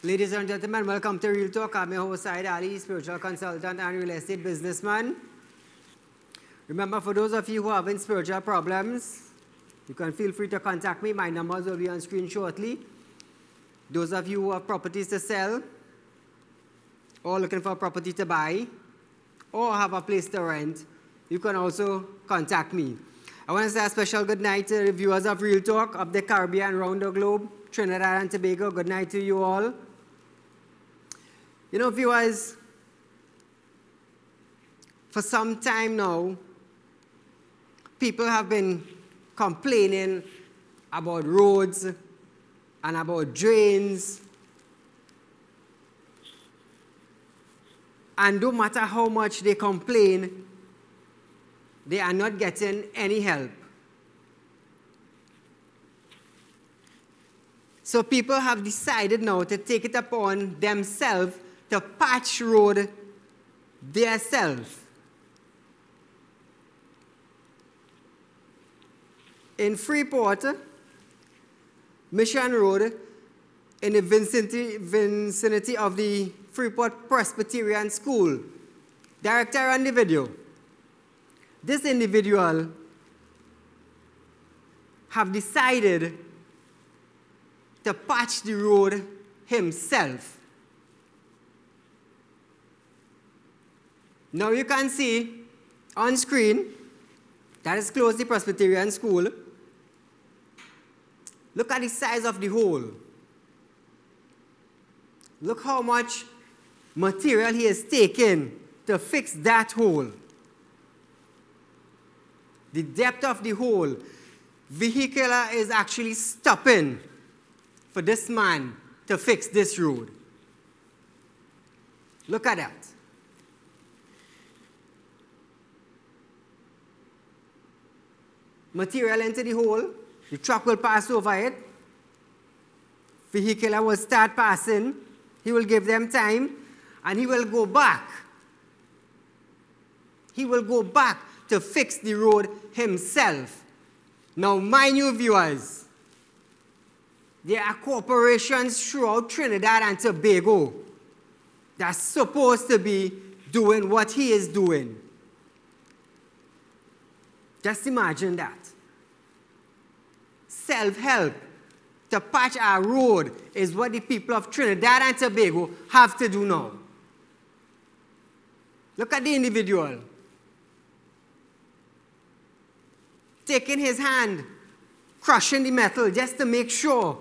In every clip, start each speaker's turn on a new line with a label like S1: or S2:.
S1: Ladies and gentlemen, welcome to Real Talk. I'm your host, Said Ali, spiritual consultant and real estate businessman. Remember, for those of you who are having spiritual problems, you can feel free to contact me. My numbers will be on screen shortly. Those of you who have properties to sell, or looking for a property to buy, or have a place to rent, you can also contact me. I want to say a special good night to the viewers of Real Talk of the Caribbean, around the globe, Trinidad and Tobago. Good night to you all. You know, viewers, for some time now, people have been complaining about roads and about drains. And no matter how much they complain, they are not getting any help. So people have decided now to take it upon themselves to patch road themselves. In Freeport, Mission Road, in the vicinity of the Freeport Presbyterian School, director on the video. This individual have decided to patch the road himself. Now you can see on screen, that is close to the Presbyterian School. Look at the size of the hole. Look how much material he has taken to fix that hole. The depth of the hole. Vehicular is actually stopping for this man to fix this road. Look at that. Material into the hole, the truck will pass over it. Vehicular will start passing. He will give them time, and he will go back. He will go back to fix the road himself. Now, mind you, viewers, there are corporations throughout Trinidad and Tobago that's supposed to be doing what he is doing. Just imagine that. Self-help to patch our road is what the people of Trinidad and Tobago have to do now. Look at the individual. Taking his hand, crushing the metal just to make sure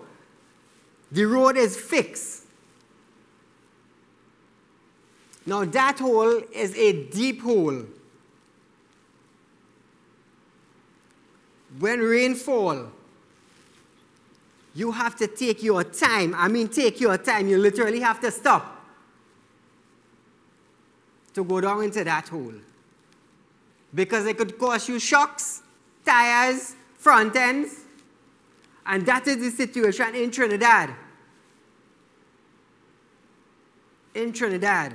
S1: the road is fixed. Now that hole is a deep hole. When rain falls, you have to take your time. I mean, take your time. You literally have to stop to go down into that hole. Because it could cause you shocks, tires, front ends. And that is the situation in Trinidad. In Trinidad.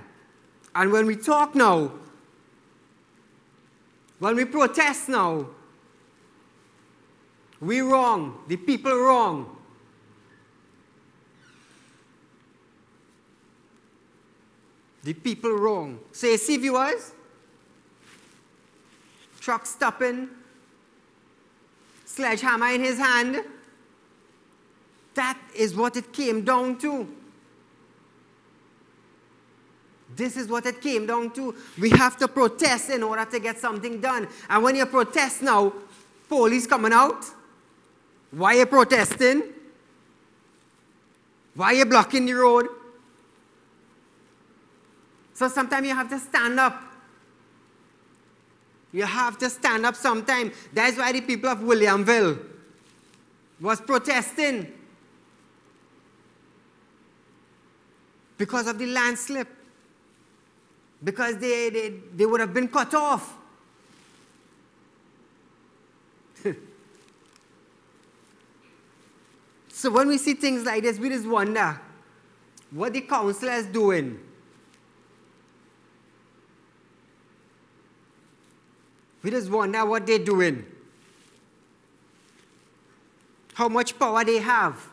S1: And when we talk now, when we protest now, we wrong, the people wrong. The people wrong. So you see, viewers, truck stopping, sledgehammer in his hand. That is what it came down to. This is what it came down to. We have to protest in order to get something done. And when you protest now, police coming out. Why are you protesting? Why are you blocking the road? So sometimes you have to stand up. You have to stand up sometime. That's why the people of Williamville was protesting. Because of the landslip. Because they would have been cut off. So when we see things like this, we just wonder what the council is doing. We just wonder what they're doing. How much power they have.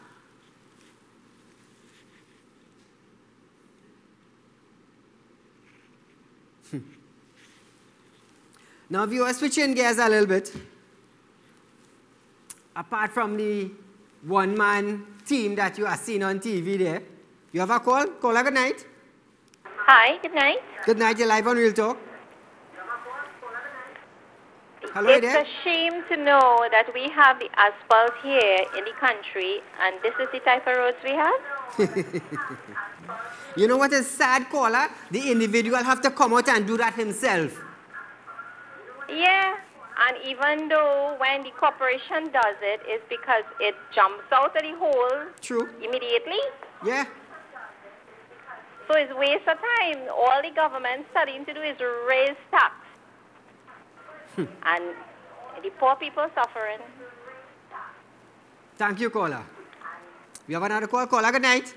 S1: Now, if you are switching gears a little bit, apart from the one-man team that you are seeing on TV there, you have a call? Caller, good night.
S2: Hi, good night.
S1: Good night, you're live on Real Talk. Hello,
S2: It's
S1: there.
S2: a shame to know that we have the asphalt here in the country, and this is the type of roads we have.
S1: You know what is sad, caller? The individual have to come out and do that himself.
S2: Yeah, and even though when the corporation does it, it's because it jumps out of the hole
S1: True.
S2: immediately.
S1: Yeah.
S2: So it's a waste of time. All the government's starting to do is raise tax. And the poor people suffering.
S1: Thank you, caller. We have another call. Caller, good night.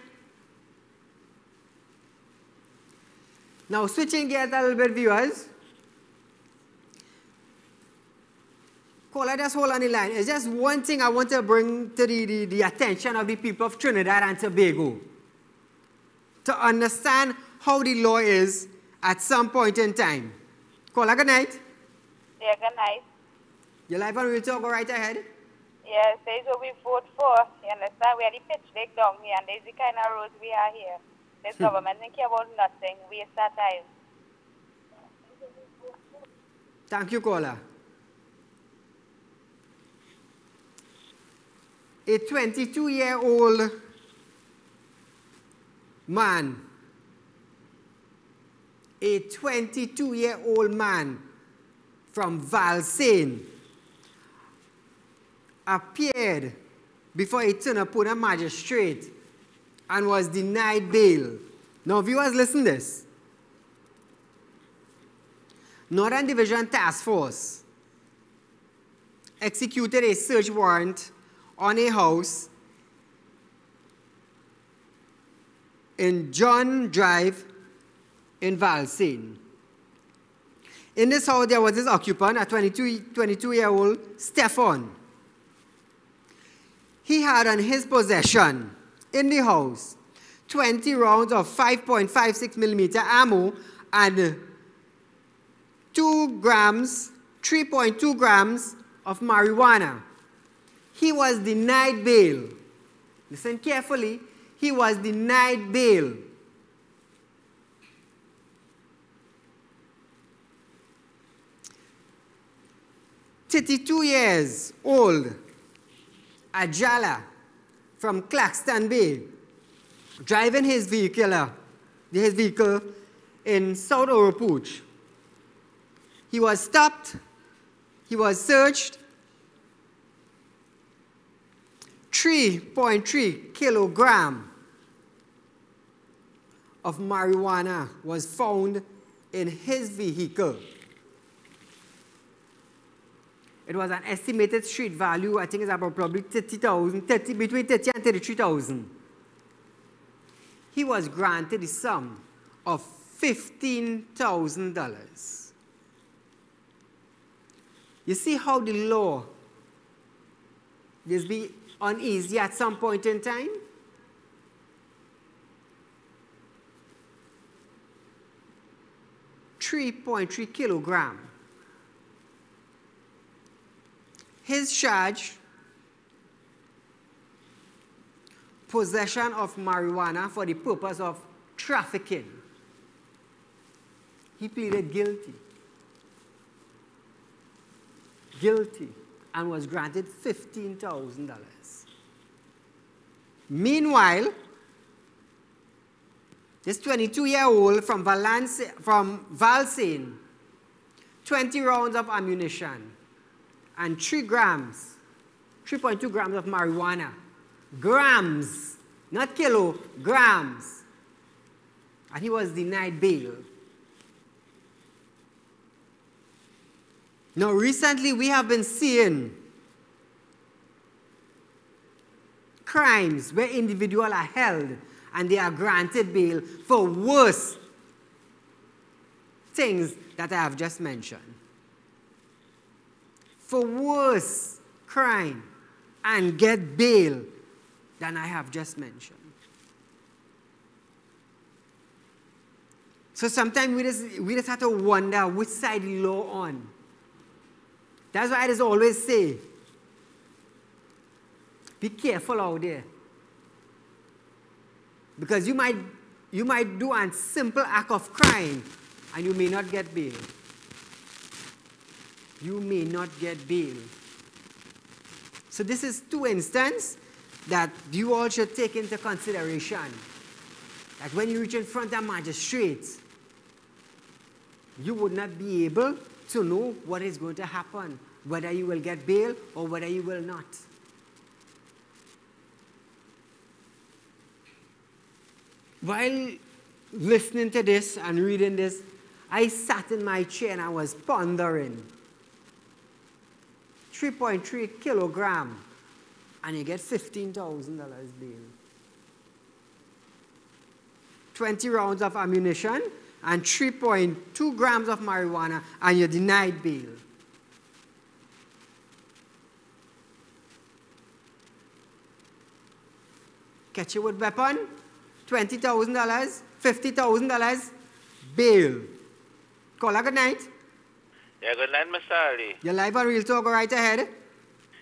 S1: Now, switching gears a little bit, viewers. Caller, just hold on the line. It's just one thing I want to bring to the attention of the people of Trinidad and Tobago. To understand how the law is at some point in time. Caller, good night.
S3: Yeah, good night.
S1: You're live on Real Talk, go right ahead.
S3: Yes, this is what we vote for. You understand? We are the pitch leg down here, and this is the kind of roads we are here. This government don't care about nothing. Waste our time.
S1: Thank you, caller. A 22-year-old man, a 22-year-old man from Valsain appeared before a Tunapuna magistrate and was denied bail. Now, viewers, listen to this. Northern Division Task Force executed a search warrant on a house in John Drive in Valsain. In this house, there was this occupant, a 22-year-old Stefan. He had on his possession, in the house, 20 rounds of 5.56 millimeter ammo and 3.2 grams of marijuana. He was denied bail. Listen carefully. He was denied bail. "32 years old, Ajala from Claxton Bay, driving his vehicle in South Oropuch. He was stopped. He was searched. 3.3 kilogram of marijuana was found in his vehicle. It was an estimated street value, I think it's about probably between 30 and 33,000. He was granted the sum of $15,000. You see how the law is be uneasy at some point in time? .3 kilogram. His charge, possession of marijuana for the purpose of trafficking. He pleaded guilty. And was granted $15,000. Meanwhile, this 22-year-old from Valsain, 20 rounds of ammunition and 3.2 grams of marijuana. Grams, not kilo, grams. And he was denied bail. Now, recently we have been seeing crimes where individuals are held and they are granted bail for worse things that I have just mentioned. For worse crime and get bail than I have just mentioned. So sometimes we just have to wonder which side the law on. That's why I just always say, be careful out there. Because you might do a simple act of crime and you may not get bail. You may not get bail. So this is two instances that you all should take into consideration. That when you reach in front of magistrates, you would not be able to know what is going to happen, whether you will get bail or whether you will not. While listening to this and reading this, I sat in my chair and I was pondering. 3.3 kilogram, and you get $15,000 bail. 20 rounds of ammunition and 3.2 grams of marijuana, and you're denied bail. Catch you with weapon, $20,000, $50,000, bail. Call a good night.
S4: Yeah, good night, Mr. Ali.
S1: You're live on Real Talk, go right ahead.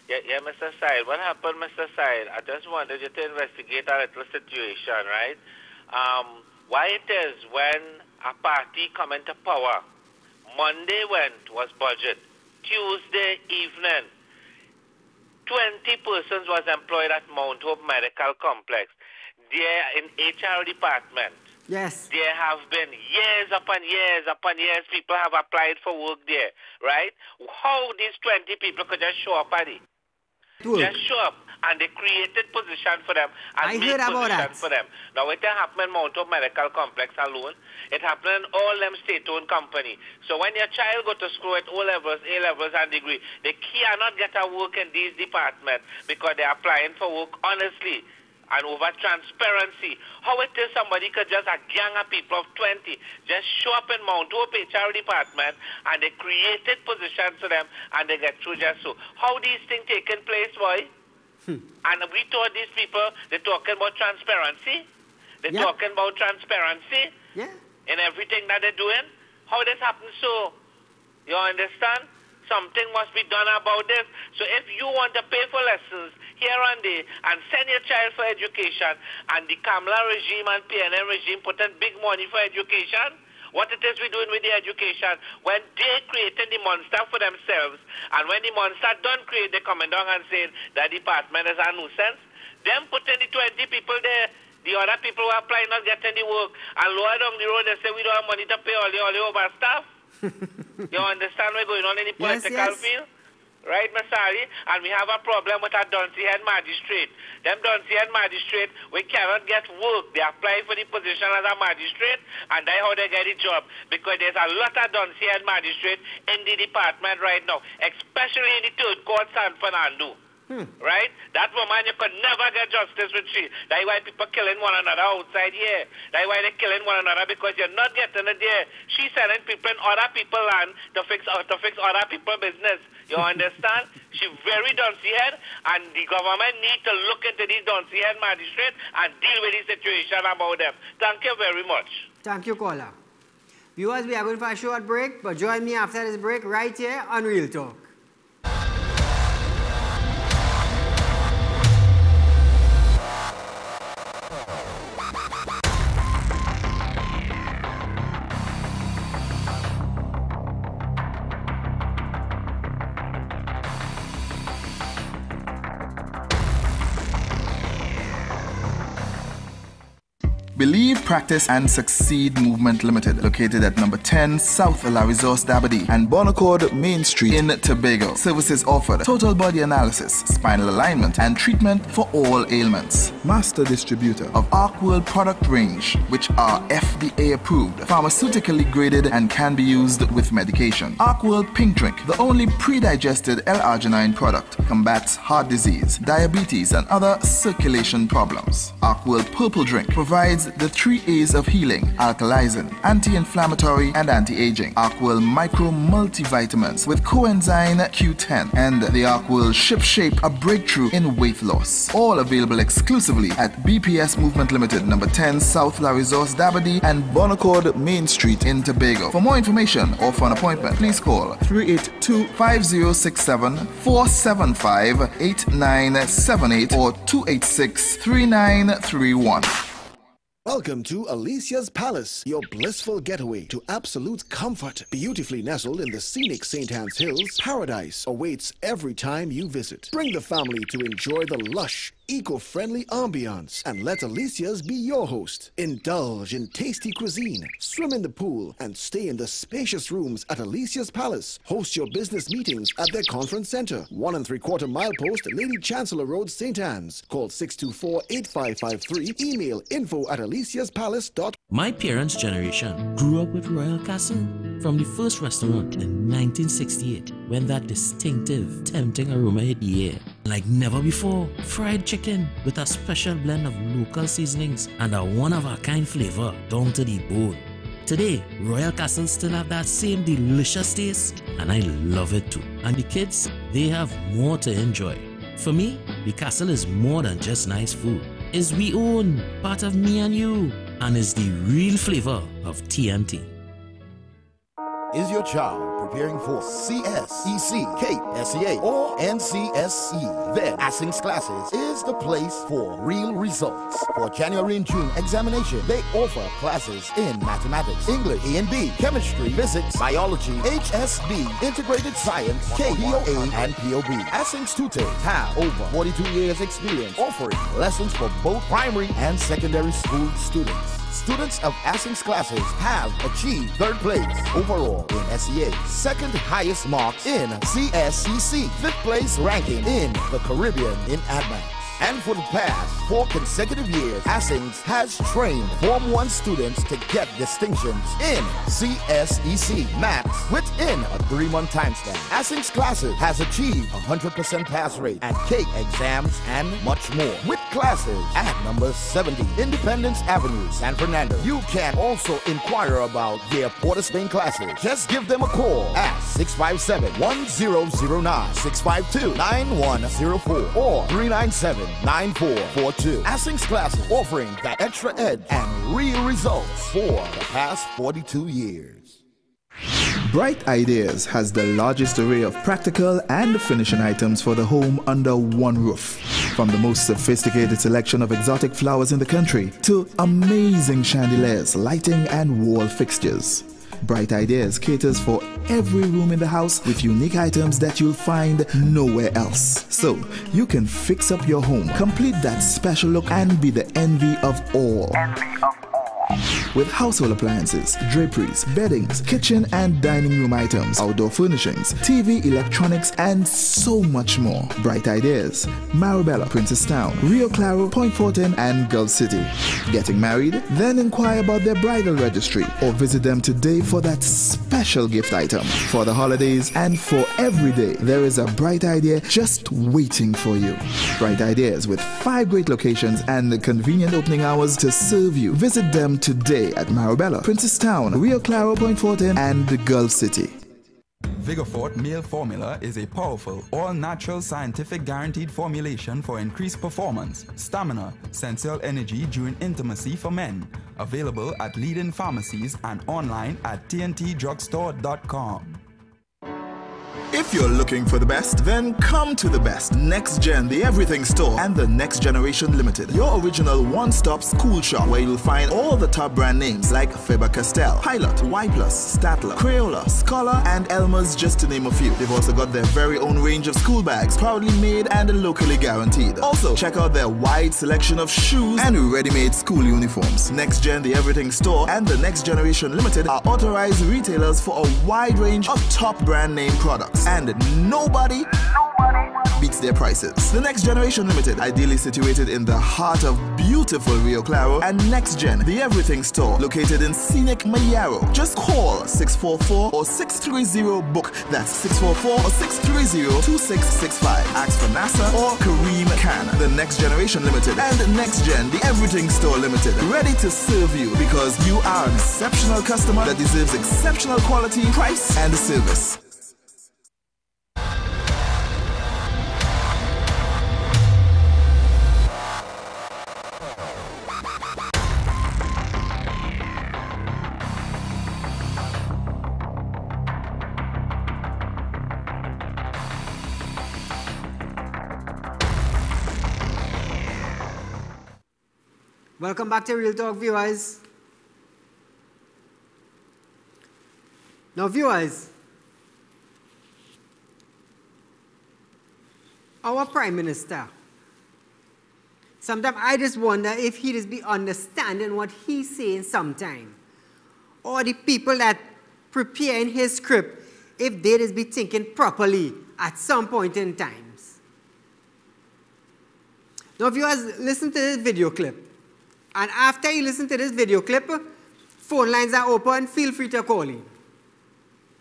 S4: Yeah, Mr. Syed. What happened, Mr. Syed? I just wanted you to investigate a little situation, right? Why it is when a party come into power, Monday was budget, Tuesday evening, 20 persons was employed at Mount Hope Medical Complex. There in HR department.
S1: Yes.
S4: There have been years upon years people have applied for work there, right? How these 20 people could just show up at it? Just show up, and they created position for them and made position for them. Now, it happened in Mount Hope Medical Complex alone. It happened in all them state-owned company. So when your child go to school at O-levels, A-levels, and degree, they cannot get a work in these departments because they're applying for work honestly and over transparency. How it is somebody could just, a gang of people of 20, just show up in Mount Hope HR department and they created positions for them and they get through just so. How these things taking place, boy? And we told these people, they're talking about transparency. They're talking about transparency in everything that they're doing. How this happens so? You understand? Something must be done about this. So if you want to pay for lessons here and there and send your child for education, and the Kamala regime and PNM regime put in big money for education, what it is we doing with the education? When they created the monster for themselves, and when the monster done create, they coming down and saying that department is a nuisance, them putting the 20 people there, the other people who are applying not getting the work, and lower down the road they say we don't have money to pay all the over staff. You understand what's going on in the political field? Right, Mr. Ali? And we have a problem with our Duncy Head magistrate. Them Duncy Head magistrate, we cannot get work. They apply for the position as a magistrate, and that's how they get the job. Because there's a lot of Duncy Head magistrate in the department right now, especially in the third court, San Fernando. Right? That woman, you could never get justice with she. That's why people killing one another outside here. That's why they're killing one another, because you're not getting it there. She's selling people in other people's land to fix other people's business. You understand? She's very Duncy Head, and the government need to look into these Duncy Head magistrates and deal with the situation about them. Thank you very much.
S1: Thank you, caller. Viewers, we are going for a short break, but join me after this break right here on Real Talk.
S5: Believe, Practice and Succeed Movement Limited, located at number 10 South La Resource Dabadie and Bonaccord Main Street in Tobago. Services offered: total body analysis, spinal alignment and treatment for all ailments. Master distributor of ArcWorld product range, which are FDA approved, pharmaceutically graded and can be used with medication. ArcWorld Pink Drink, the only pre-digested L-arginine product, combats heart disease, diabetes and other circulation problems. ArcWorld Purple Drink provides the 3 A's of healing: alkalizing, anti-inflammatory, and anti-aging. Arkwell Micro Multivitamins with coenzyme Q10 and the Arkwell Ship Shape, a breakthrough in weight loss. All available exclusively at BPS Movement Limited, number 10 South La Resource Dabadi and Bonaccord Main Street in Tobago. For more information or for an appointment, please call 382-5067-475-8978 or 286-3931.
S6: Welcome to Alicia's Palace, your blissful getaway to absolute comfort. Beautifully nestled in the scenic St. Anne's Hills, paradise awaits every time you visit. Bring the family to enjoy the lush, eco-friendly ambiance and let Alicia's be your host. Indulge in tasty cuisine, swim in the pool, and stay in the spacious rooms at Alicia's Palace. Host your business meetings at their conference center, 1 3/4 mile post, Lady Chancellor Road, St. Anne's. Call 624-8553. Email info@aliciaspalace.com.
S7: My parents' generation grew up with Royal Castle. From the first restaurant in 1968, when that distinctive, tempting aroma hit the air. Like never before, fried chicken with a special blend of local seasonings and a one-of-a-kind flavor down to the bone. Today, Royal Castle still have that same delicious taste, and I love it too. And the kids, they have more to enjoy. For me, the Castle is more than just nice food. It's we own, part of me and you, and is the real flavor of TNT.
S8: Is your child preparing for CS, EC, CAPE, SEA, or NCSE? Then Asing's Classes is the place for real results. For January and June examination, they offer classes in mathematics, English, E&B, chemistry, physics, biology, HSB, integrated science, KPOA, and POB. Asing's tutors have over 42 years experience offering lessons for both primary and secondary school students. Students of Asing's Classes have achieved 3rd place overall in SEA, 2nd highest marks in CSCC, 5th place ranking in the Caribbean in advance. And for the past 4 consecutive years, Asing's has trained Form 1 students to get distinctions in CSEC maths within a 3-month time span. Asing's Classes has achieved 100% pass rate at CAPE exams and much more. With classes at number 70 Independence Avenue, San Fernando. You can also inquire about their Port of Spain classes. Just give them a call at 657-1009, 652-9104, or 397-9442. Asing's Classes offering that extra edge and real results for the past 42 years.
S5: Bright Ideas has the largest array of practical and finishing items for the home under one roof. From the most sophisticated selection of exotic flowers in the country to amazing chandeliers, lighting, and wall fixtures. Bright Ideas caters for every room in the house with unique items that you'll find nowhere else. So you can fix up your home, complete that special look, and be the envy of all. With household appliances, draperies, beddings, kitchen and dining room items, outdoor furnishings, TV, electronics, and so much more. Bright Ideas, Marabella, Princess Town, Rio Claro, Point Fortin, and Gulf City. Getting married? Then inquire about their bridal registry or visit them today for that special gift item. For the holidays and for every day, there is a Bright Idea just waiting for you. Bright Ideas with 5 great locations and the convenient opening hours to serve you. Visit them today at Marabella, Princess Town, Rio Claro, Point Fortin, and the Gulf City.
S9: Vigorfort Male Formula is a powerful, all-natural, scientific guaranteed formulation for increased performance, stamina, sensual energy during intimacy for men. Available at leading pharmacies and online at tntdrugstore.com.
S5: If you're looking for the best, then come to the best. Next Gen, the Everything Store, and the Next Generation Limited. Your original one-stop school shop where you'll find all the top brand names like Faber-Castell, Pilot, Y+, Statler, Crayola, Scholar, and Elmer's, just to name a few. They've also got their very own range of school bags, proudly made and locally guaranteed. Also, check out their wide selection of shoes and ready-made school uniforms. Next Gen, the Everything Store, and the Next Generation Limited are authorized retailers for a wide range of top brand name products. And nobody beats their prices. The Next Generation Limited, ideally situated in the heart of beautiful Rio Claro, and Next Gen, the everything store, located in scenic Mayaro. Just call 644 or 630-BOOK. That's 644 or 630-2665. Ask for NASA or Kareem Khan. The Next Generation Limited and Next Gen, the everything store limited, ready to serve you because you are an exceptional customer that deserves exceptional quality, price, and service.
S1: Welcome back to Real Talk, viewers. Now, viewers, our Prime Minister, sometimes I just wonder if he just be understanding what he's saying sometimes, or the people that preparing his script, if they just be thinking properly at some point in times. Now, viewers, listen to this video clip. And after you listen to this video clip, phone lines are open. Feel free to call in.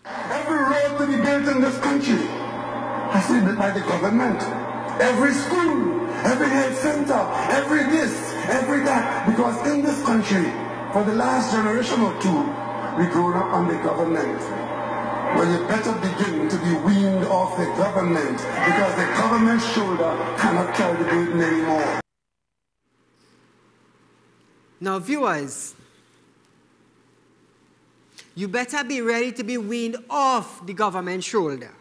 S10: Every road to be built in this country has to be built by the government. Every school, every health center, every this, every that. Because in this country, for the last generation or two, we grew up on the government. Well, you better begin to be weaned off the government because the government's shoulder cannot carry the burden anymore.
S1: Now, viewers, you better be ready to be weaned off the government's shoulder.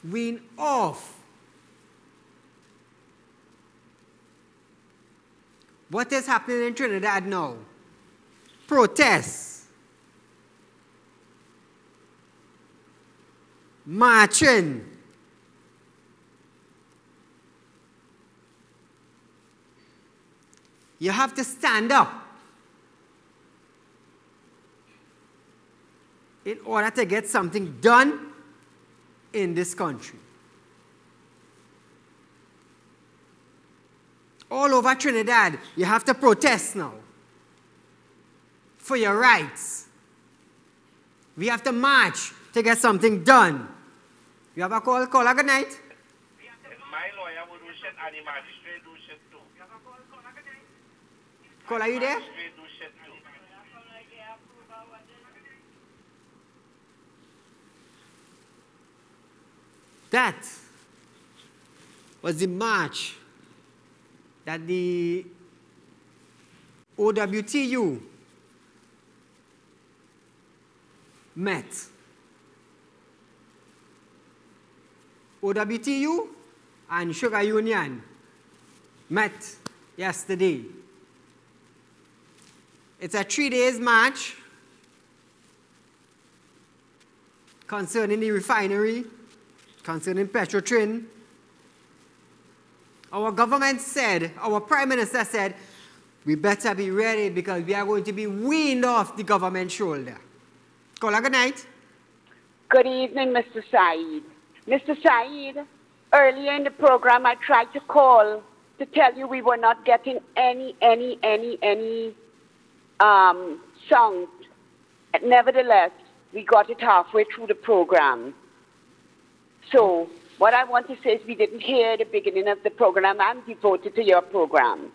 S1: Wean off. What is happening in Trinidad now? Protests. Marching. You have to stand up in order to get something done in this country. All over Trinidad, you have to protest now for your rights. We have to march to get something done. You have a call? Caller, good night.
S4: My lawyer would do shit and the magistrate do shit too.
S1: Caller, are you there? That was the march that the OWTU met. OWTU and Sugar Union met yesterday. It's a 3-day march concerning the refinery, concerning Petrotrin. Our government said, our Prime Minister said, we better be ready because we are going to be weaned off the government shoulder. Caller, good night.
S11: Good evening, Mr. Saeed. Mr. Saeed, earlier in the program I tried to call to tell you we were not getting any sound. Nevertheless, we got it halfway through the program. So, what I want to say is we didn't hear the beginning of the program. I'm devoted to your program.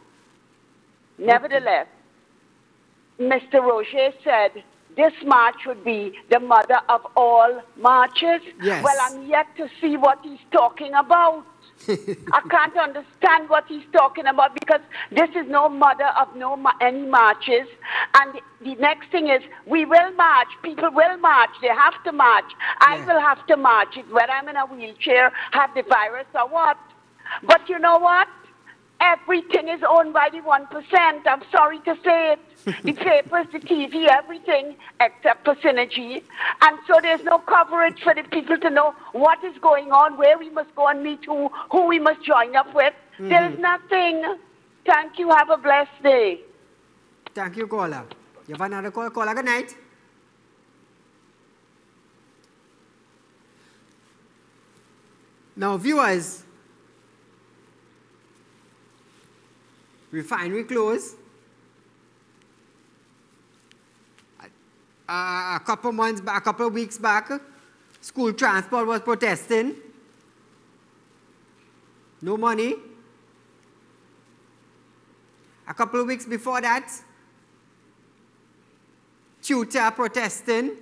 S11: Nevertheless, Mr. Roger said this march would be the mother of all marches.
S1: Yes.
S11: Well, I'm yet to see what he's talking about. I can't understand what he's talking about because this is no mother of any marches. And the next thing is we will march. People will march. They have to march. I will have to march. It's whether I'm in a wheelchair, have the virus or what. But you know what? Everything is owned by the 1%. I'm sorry to say it. The papers, the TV, everything except for Synergy. And so there's no coverage for the people to know what is going on, where we must go and meet who we must join up with. There's nothing. Thank you. Have a blessed day.
S1: Thank you, caller. You have another call? Caller, good night. Now, viewers, refinery closed. A couple of weeks back, school transport was protesting. No money. A couple of weeks before that, tutor protesting.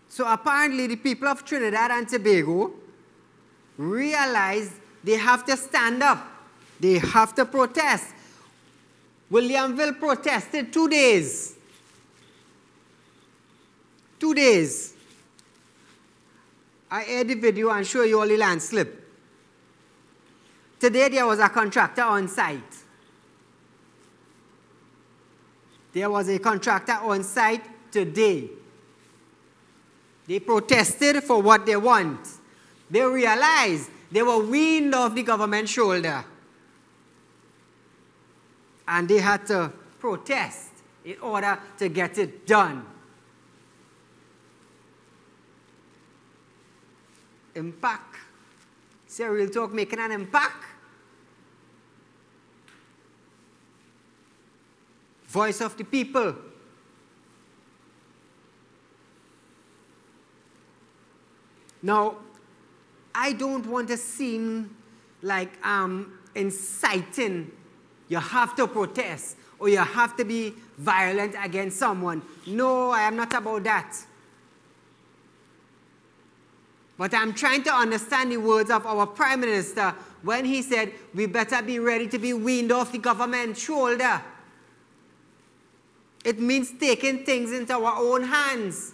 S1: So apparently the people of Trinidad and Tobago realized they have to stand up. They have to protest. Williamville protested 2 days. 2 days. I aired the video and show you all the landslip. Today there was a contractor on site. There was a contractor on site today. They protested for what they want. They realized they were weaned off the government's shoulder. And they had to protest in order to get it done. Impact. See, Real Talk making an impact. Voice of the people. Now, I don't want to seem like I'm inciting. You have to protest or you have to be violent against someone. No, I am not about that. But I'm trying to understand the words of our Prime Minister when he said, we better be ready to be weaned off the government's shoulder. It means taking things into our own hands.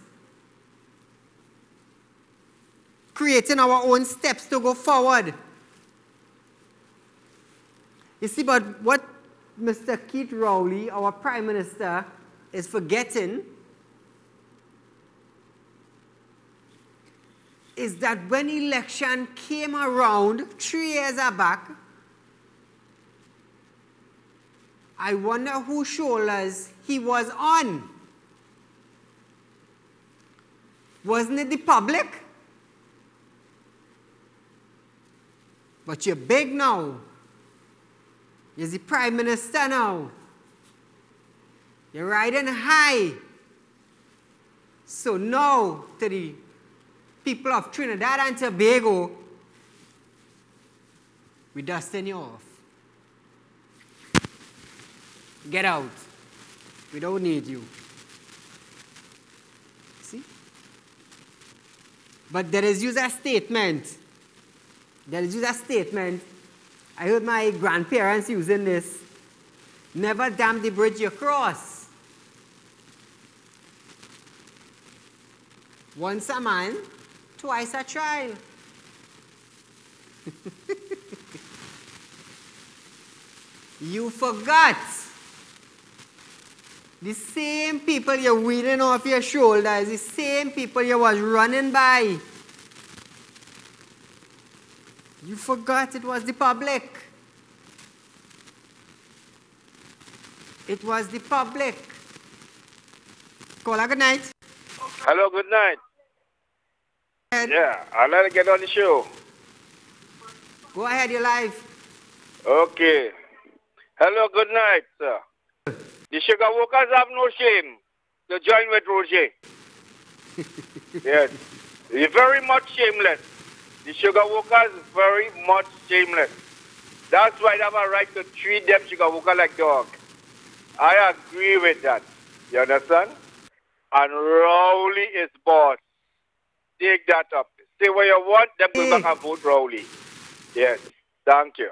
S1: Creating our own steps to go forward. You see, but what Mr. Keith Rowley, our Prime Minister, is forgetting is that when election came around 3 years back, I wonder whose shoulders he was on. Wasn't it the public? But you're big now. You're the Prime Minister now. You're riding high. So now, to the people of Trinidad and Tobago, we're dusting you off. Get out. We don't need you. See? But there is used a statement. There is used a statement. I heard my grandparents using this. Never dam the bridge you cross. Once a man, twice a child. You forgot. The same people you're weaning off your shoulders, the same people you was running by. You forgot it was the public. It was the public. Caller, good night.
S12: Hello, good night. Yeah, I'd like to get on the show.
S1: Go ahead, you're live.
S12: Okay. Hello, good night, sir. The sugar workers have no shame to join with Roger. Yes. They're very much shameless. The sugar workers very much shameless. That's why they have a right to treat them sugar workers like dogs. I agree with that. You understand? And Rowley is boss. Take that up. Say what you want, then go back and vote Rowley. Yes. Thank you.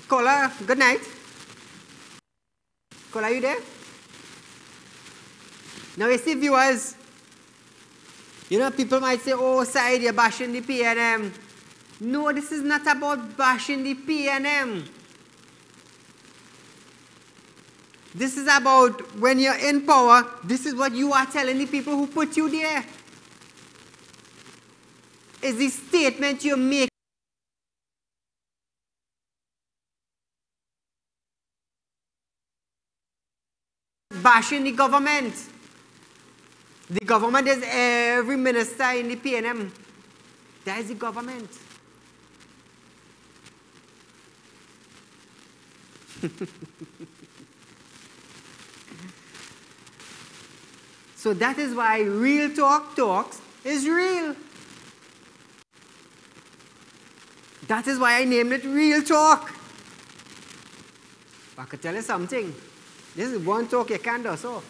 S1: Caller, good night. Caller, are you there? Now you see, viewers, you know, people might say, oh, side, you're bashing the PNM. No, this is not about bashing the PNM. This is about when you're in power, this is what you are telling the people who put you there. It's the statement you make. Bashing the government. The government is every minister in the PNM. That is the government. So that is why Real Talk Talks is real. That is why I named it Real Talk. I could tell you something. This is one talk you can't do so.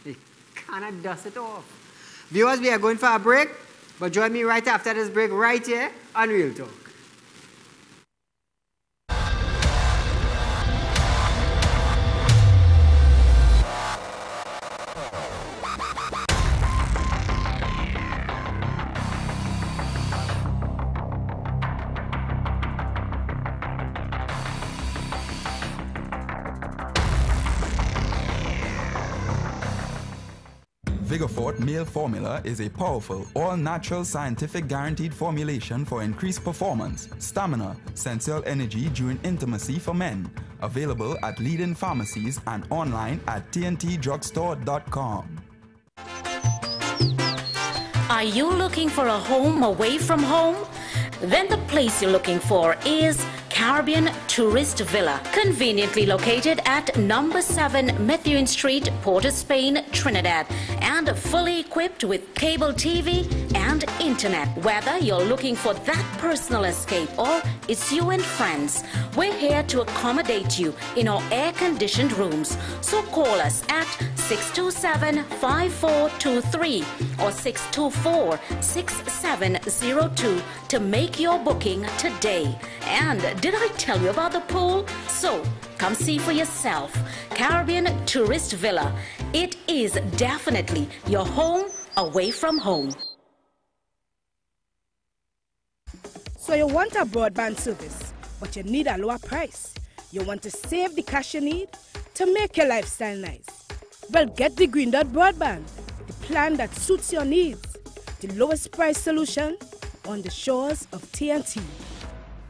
S1: You cannot dust it off. Viewers, we are going for a break, but join me right after this break right here on Real Talk.
S9: Vigorfort Male Formula is a powerful, all-natural scientific guaranteed formulation for increased performance, stamina, sensual energy during intimacy for men. Available at leading pharmacies and online at tntdrugstore.com.
S13: Are you looking for a home away from home? Then the place you're looking for is Caribbean Tourist Villa, conveniently located at number 7 Methuen Street, Port of Spain, Trinidad, and fully equipped with cable TV and internet. Whether you're looking for that personal escape or it's you and friends, we're here to accommodate you in our air-conditioned rooms. So call us at 627-5423 or 624-6702 to make your booking today. And did I tell you about the pool? So come see for yourself. Caribbean Tourist Villa. It is definitely your home away from home.
S14: So you want a broadband service, but you need a lower price. You want to save the cash you need to make your lifestyle nice. Well, get the Green Dot Broadband, the plan that suits your needs. The lowest price solution on the shores of TNT.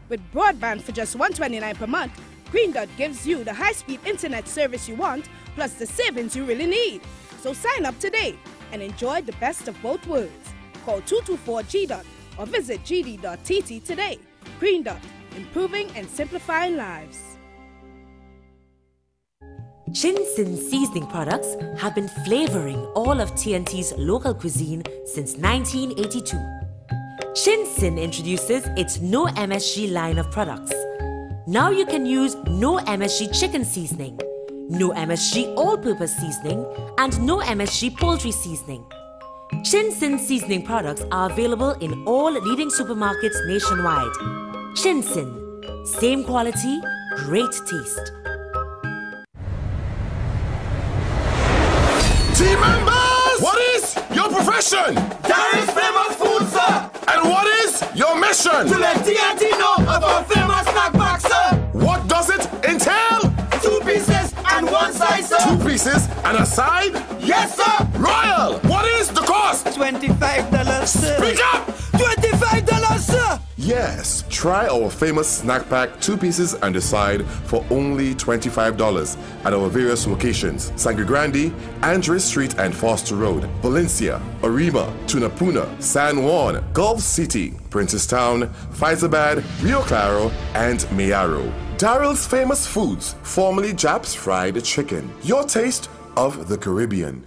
S14: With broadband for just $129 per month, Green Dot gives you the high-speed internet service you want, plus the savings you really need. So sign up today and enjoy the best of both worlds. Call 224-GDOT or visit gd.tt today. Green Dot, improving and simplifying lives.
S15: Chin-Sin seasoning products have been flavoring all of TNT's local cuisine since 1982. Chin-Sin introduces its No MSG line of products. Now you can use No MSG chicken seasoning, No MSG all-purpose seasoning, and No MSG poultry seasoning. Chin-Sin seasoning products are available in all leading supermarkets nationwide. Chin-Sin, same quality, great taste.
S16: Team members! What is your profession?
S17: There is famous food, sir!
S16: And what is your mission?
S17: To let TNT know of our famous snack box, sir!
S16: What does it entail?
S17: 2 pieces and 1 side, sir!
S16: 2 pieces and a side?
S17: Yes, sir!
S16: Royal! What is the cost?
S17: $25, sir!
S16: Speak up!
S17: $25, sir!
S16: Yes, try our famous snack pack 2 pieces and a side for only $25 at our various locations: Sangre Grande, Andres Street and Foster Road, Valencia, Arima, Tunapuna, San Juan, Gulf City, Princestown, Faizabad, Rio Claro, and Mayaro. Daryl's Famous Foods, formerly Japs Fried Chicken. Your taste of the Caribbean.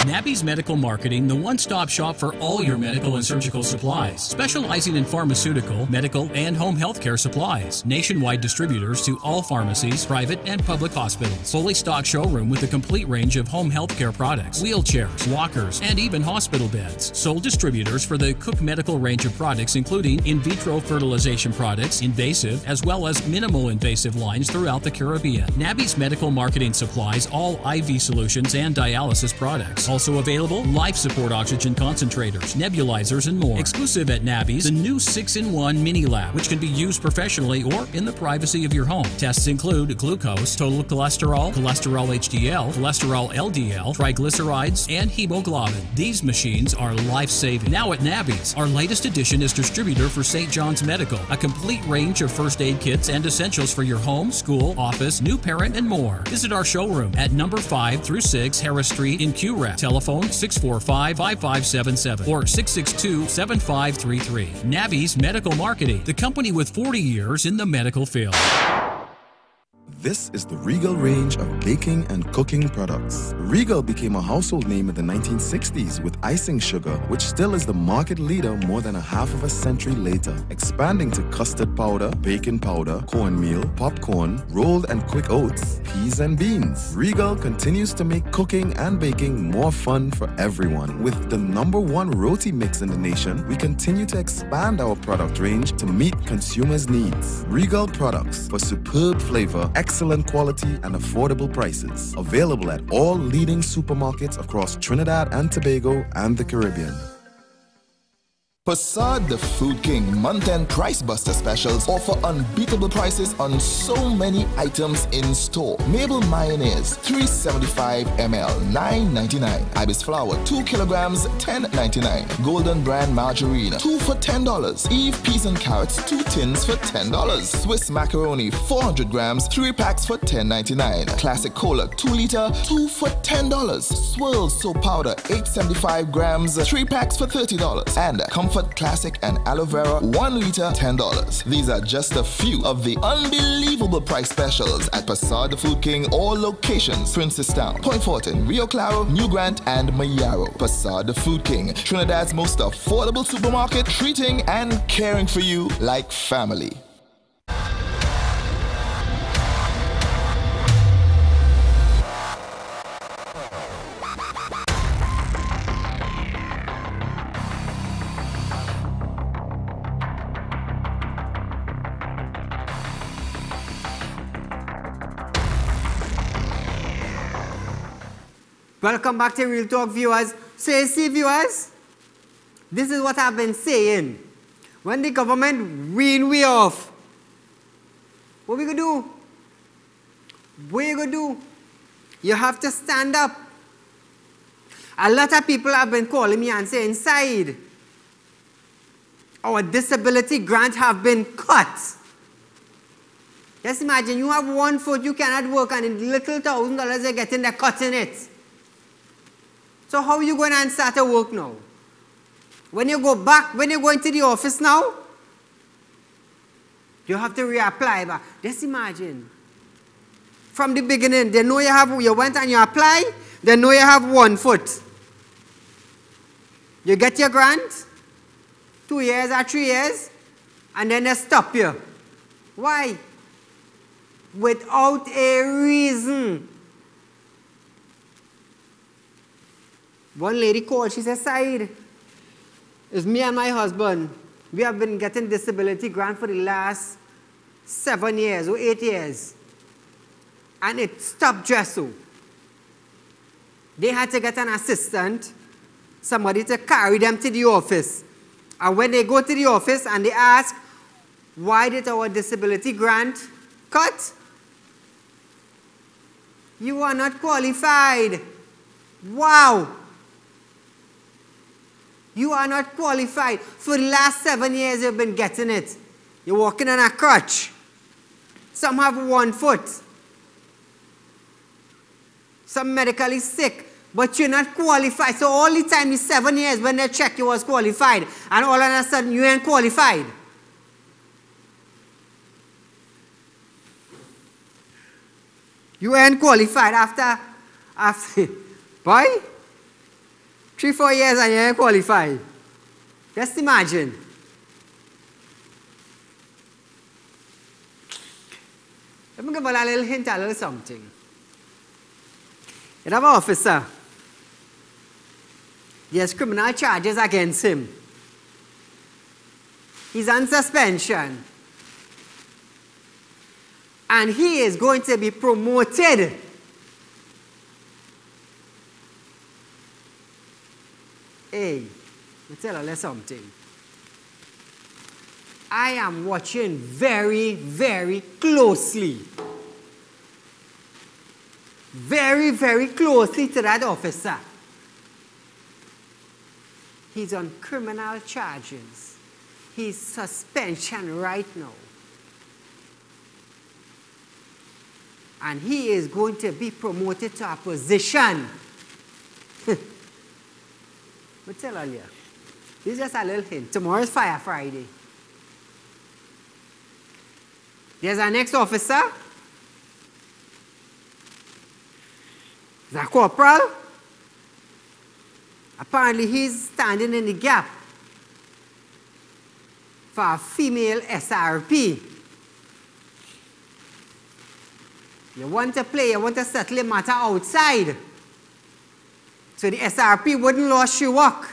S18: Nabby's Medical Marketing, the one-stop shop for all your medical and surgical supplies, specializing in pharmaceutical, medical, and home health care supplies. Nationwide distributors to all pharmacies, private and public hospitals. Fully stocked showroom with a complete range of home health care products, wheelchairs, walkers, and even hospital beds. Sole distributors for the Cook Medical range of products, including in vitro fertilization products, invasive, as well as minimal invasive lines throughout the Caribbean. Nabby's Medical Marketing supplies all IV solutions and dialysis products. Also available, life support oxygen concentrators, nebulizers, and more. Exclusive at Nabby's, the new 6-in-1 mini lab, which can be used professionally or in the privacy of your home. Tests include glucose, total cholesterol, cholesterol HDL, cholesterol LDL, triglycerides, and hemoglobin. These machines are life-saving. Now at Nabby's, our latest addition is distributor for St. John's Medical, a complete range of first aid kits and essentials for your home, school, office, new parent, and more. Visit our showroom at number 5 through 6 Harris Street in QREC. Telephone 645-5577 or 662-7533. Nabby's Medical Marketing, the company with 40 years in the medical field.
S5: This is the Regal range of baking and cooking products. Regal became a household name in the 1960s with icing sugar, which still is the market leader more than a half of a century later, expanding to custard powder, baking powder, cornmeal, popcorn, rolled and quick oats, peas and beans. Regal continues to make cooking and baking more fun for everyone. With the #1 roti mix in the nation, we continue to expand our product range to meet consumers' needs. Regal products for superb flavor, excellent quality, and affordable prices. Available at all leading supermarkets across Trinidad and Tobago and the Caribbean.
S19: Passad the Food King month-end price buster specials offer unbeatable prices on so many items in store. Mabel mayonnaise 375 ml $9.99. Ibis flour 2 kilograms $10.99. Golden brand margarine 2 for $10. Eve peas and carrots 2 tins for $10. Swiss macaroni 400 grams 3 packs for $10.99. Classic cola 2 liter 2 for $10. Swirl soap powder 875 grams 3 packs for $30. And Comfort Classic and Aloe Vera 1 liter $10. These are just a few of the unbelievable price specials at Passad the Food King, all locations: Princestown, Point Fortin, Rio Claro, New Grant, and Mayaro. Passad the Food King, Trinidad's most affordable supermarket, treating and caring for you like family.
S1: Welcome back to Real Talk, viewers. So you see, viewers, this is what I've been saying. When the government wean we off, what we gonna do? What you gonna do? You have to stand up. A lot of people have been calling me and saying, Said, our disability grant have been cut. Just imagine you have 1 foot, you cannot work, and in little $1,000 you're getting, they're cutting it. So how are you going to start to work now? When you go back, when you go into the office now, you have to reapply back. Just imagine. From the beginning, they know you went and you apply, they know you have 1 foot. You get your grant, 2 years or 3 years, and then they stop you. Why? Without a reason. One lady called, she said, Said, it's me and my husband. We have been getting disability grant for the last 7 years or 8 years. And it stopped just so. They had to get an assistant, somebody to carry them to the office. And when they go to the office and they ask, why did our disability grant cut? You are not qualified. Wow. You are not qualified. For the last 7 years, you've been getting it. You're walking on a crutch. Some have 1 foot. Some medically sick. But you're not qualified. So all the time, the 7 years when they check you was qualified. And all of a sudden, you ain't qualified. You ain't qualified after boy? 3-4 years and you ain't qualified. Just imagine. Let me give you a little hint, a little something. You have an officer. There's criminal charges against him. He's on suspension. And he is going to be promoted. Hey, let me tell you something. I am watching very, very closely. Very, very closely to that officer. He's on criminal charges. He's suspension right now. And he is going to be promoted to a position. But tell you, this is just a little hint. Tomorrow is Fire Friday. There's our next officer. The corporal. Apparently he's standing in the gap for a female SRP. You want to play, you want to settle a matter outside. So the SRP wouldn't lose your work.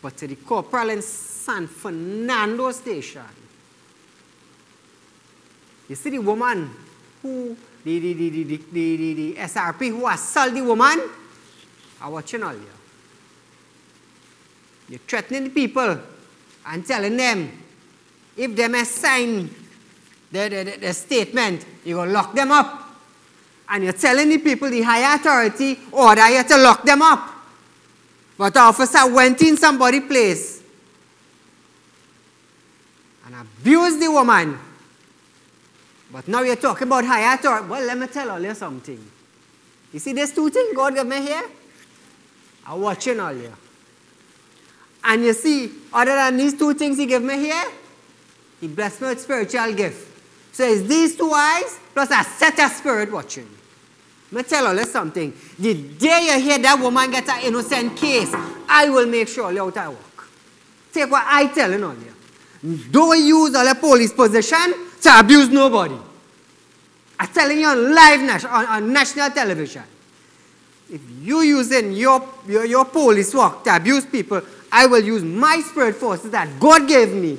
S1: But to the corporal in San Fernando station, you see the woman who, the SRP who assaulted the woman, are watching all you. You're threatening the people and telling them if they may sign the statement, you're going to lock them up. And you're telling the people, the higher authority, order you to lock them up. But the officer went in somebody's place and abused the woman. But now you're talking about higher authority. Well, let me tell you something. You see these two things God gave me here? I'm watching all you. And you see, other than these two things he gave me here, he blessed me with spiritual gift. So it's these two eyes plus a set of spirit watching. Let me tell you something. The day you hear that woman get an innocent case, I will make sure you out of work. Take what I tell you on you. Don't use all the police position to abuse nobody. I'm telling you on live on national television. If you're using your police work to abuse people, I will use my spirit forces that God gave me.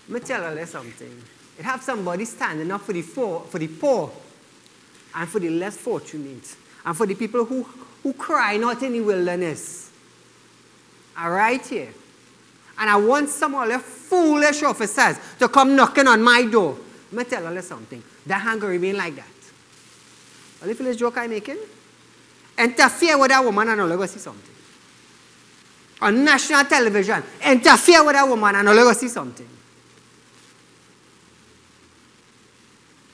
S1: Let me tell you something. It have somebody standing up for the poor and for the less fortunate and for the people who cry not in the wilderness. All right here. And I want some of the foolish officers to come knocking on my door. Let me tell you something. That ain't going to remain like that. Are you feeling this joke I'm making? Interfere with that woman and I'll go see something. On national television, interfere with that woman and I'll go see something.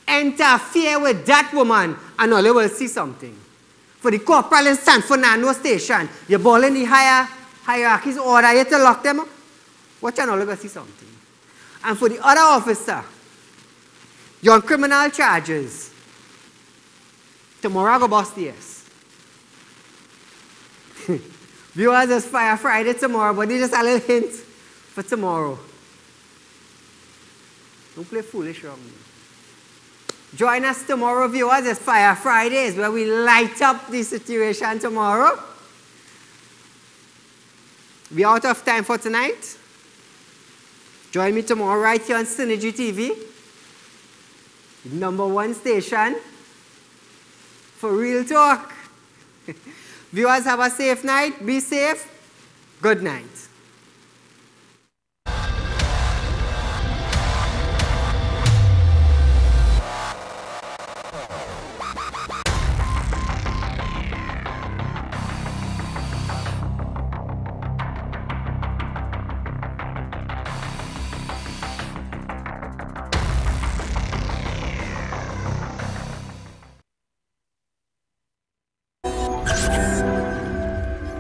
S1: Interfere with that woman and all you will see something. For the corporal in San Fernando station, you're balling the hierarchies order you to lock them up. Watch and all you will see something. And for the other officer, you're on criminal charges. Tomorrow I go bust the yes. Viewers, it's Fire Friday tomorrow, but it's just a little hint for tomorrow. Don't play foolish around me. Join us tomorrow, viewers. It's Fire Fridays where we light up the situation tomorrow. We're out of time for tonight. Join me tomorrow right here on Synergy TV. #1 station for real talk. Viewers, have a safe night. Be safe. Good night.